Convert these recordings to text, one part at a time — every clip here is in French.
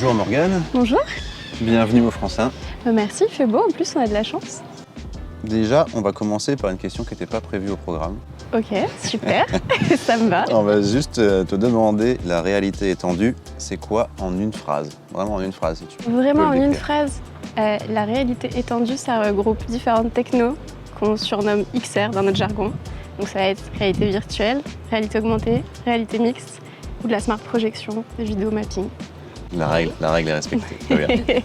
Bonjour Morgane, Bonjour. bienvenue au Francin. Merci, il fait beau, en plus on a de la chance. Déjà, on va commencer par une question qui n'était pas prévue au programme. Ok, super, ça me va. On va juste te demander la réalité étendue, c'est quoi en une phrase? Vraiment en une phrase si tu peux. Vraiment en le une décrire. phrase, la réalité étendue, ça regroupe différentes technos qu'on surnomme XR dans notre jargon. Donc ça va être réalité virtuelle, réalité augmentée, réalité mixte ou de la smart projection, des vidéos mapping. La règle est respectée. Très bien.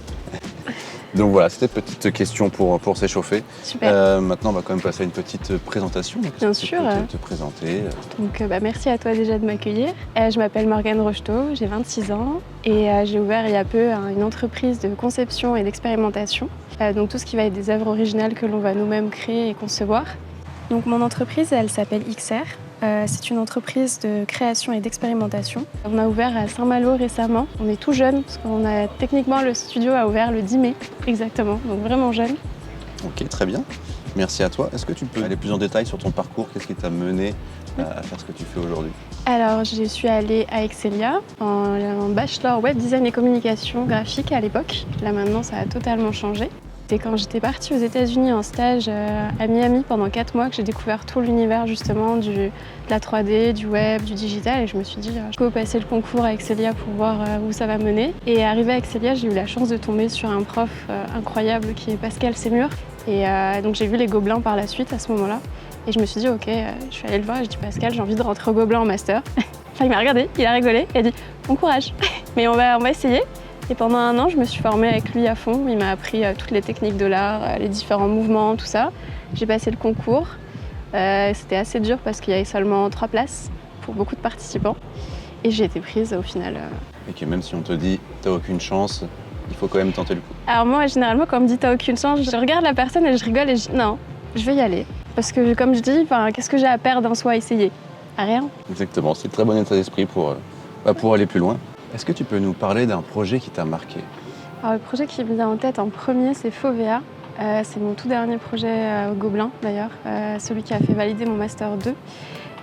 Donc voilà, c'était petite question pour s'échauffer. Super. Maintenant, on va quand même passer à une petite présentation. Est-ce Bien que tu sûr. peux te présenter. Donc merci à toi déjà de m'accueillir. Je m'appelle Morgane Rocheteau, j'ai 26 ans et j'ai ouvert il y a peu une entreprise de conception et d'expérimentation. Donc tout ce qui va être des œuvres originales que l'on va nous-mêmes créer et concevoir. Donc mon entreprise, elle s'appelle XR. C'est une entreprise de création et d'expérimentation. On a ouvert à Saint-Malo récemment. On est tout jeune parce qu'on a techniquement le studio a ouvert le 10 mai exactement, donc vraiment jeune. Ok, très bien. Merci à toi. Est-ce que tu peux aller plus en détail sur ton parcours? Qu'est-ce qui t'a mené à faire ce que tu fais aujourd'hui? Alors je suis allée à Excelia en bachelor web design et communication graphique à l'époque. Là maintenant ça a totalement changé. C'est quand j'étais partie aux États-Unis en stage à Miami pendant 4 mois que j'ai découvert tout l'univers justement de la 3D, du web, du digital et je me suis dit je peux passer le concours à Excelia pour voir où ça va mener. Et arrivée à Excelia, j'ai eu la chance de tomber sur un prof incroyable qui est Pascal Sémur. Et donc j'ai vu les Gobelins par la suite à ce moment-là. Et je me suis dit ok, je suis allée le voir et je dis Pascal, j'ai envie de rentrer au Gobelin en master. Enfin il m'a regardé, il a rigolé, il a dit bon courage, mais on va essayer. Et pendant 1 an, je me suis formée avec lui à fond. Il m'a appris toutes les techniques de l'art, les différents mouvements, tout ça. J'ai passé le concours. C'était assez dur parce qu'il y avait seulement 3 places pour beaucoup de participants. Et j'ai été prise au final. Et que même si on te dit t'as aucune chance, il faut quand même tenter le coup. Alors moi, généralement, quand on me dit t'as aucune chance, je regarde la personne et je rigole et je dis non, je vais y aller. Parce que comme je dis, qu'est-ce que j'ai à perdre en soi à essayer? À rien. Exactement, c'est un très bon état d'esprit pour aller plus loin. Est-ce que tu peux nous parler d'un projet qui t'a marqué? Alors, le projet qui me vient en tête en premier, c'est Fovea. C'est mon tout dernier projet au Gobelin d'ailleurs, celui qui a fait valider mon Master 2,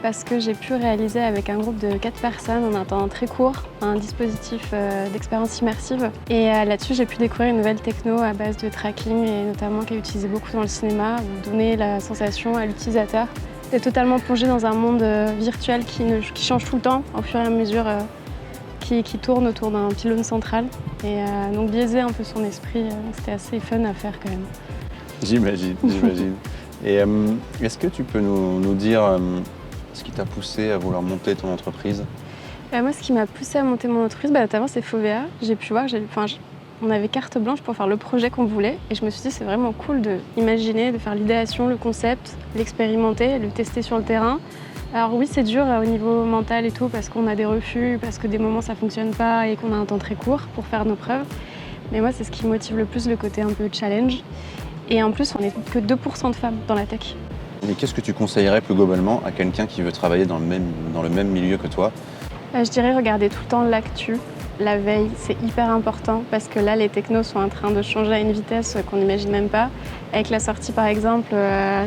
parce que j'ai pu réaliser avec un groupe de 4 personnes en un temps très court un dispositif d'expérience immersive. Et là-dessus, j'ai pu découvrir une nouvelle techno à base de tracking et notamment qui est utilisée beaucoup dans le cinéma, où donner la sensation à l'utilisateur d'être totalement plongé dans un monde virtuel qui change tout le temps au fur et à mesure. Qui tourne autour d'un pylône central et donc biaiser un peu son esprit, c'était assez fun à faire quand même. J'imagine. Et est-ce que tu peux nous dire ce qui t'a poussé à vouloir monter ton entreprise? Moi, ce qui m'a poussé à monter mon entreprise, notamment c'est Fovea. J'ai pu voir, on avait carte blanche pour faire le projet qu'on voulait et je me suis dit c'est vraiment cool d'imaginer, de faire l'idéation, le concept, l'expérimenter, le tester sur le terrain. Alors oui, c'est dur au niveau mental et tout parce qu'on a des refus, parce que des moments ça fonctionne pas et qu'on a un temps très court pour faire nos preuves. Mais moi, c'est ce qui me motive le plus, le côté un peu challenge. Et en plus, on n'est que 2% de femmes dans la tech. Et qu'est-ce que tu conseillerais plus globalement à quelqu'un qui veut travailler dans le même milieu que toi? Je dirais regarder tout le temps l'actu, la veille, c'est hyper important parce que là, les technos sont en train de changer à une vitesse qu'on n'imagine même pas. Avec la sortie par exemple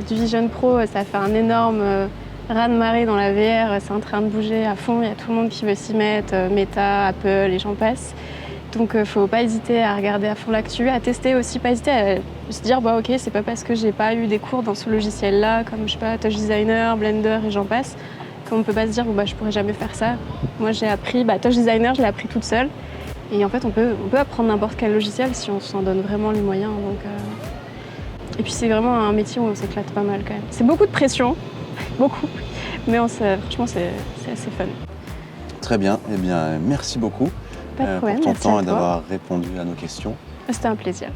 du Vision Pro, ça a fait un énorme raz-de-marée dans la VR, c'est en train de bouger à fond, il y a tout le monde qui veut s'y mettre, Meta, Apple, et j'en passe. Donc faut pas hésiter à regarder à fond l'actu, à tester aussi, pas hésiter à se dire bah ok, c'est pas parce que j'ai pas eu des cours dans ce logiciel-là, comme je sais pas, Touch Designer, Blender et j'en passe, qu'on peut pas se dire je pourrais jamais faire ça. Moi j'ai appris, Touch Designer, je l'ai appris toute seule. Et en fait on peut apprendre n'importe quel logiciel si on s'en donne vraiment les moyens. Et puis c'est vraiment un métier où on s'éclate pas mal quand même. C'est beaucoup de pression. Beaucoup, mais franchement c'est assez fun. Très bien, eh bien merci beaucoup Pas de problème, pour ton merci temps à et toi. d'avoir répondu à nos questions. C'était un plaisir.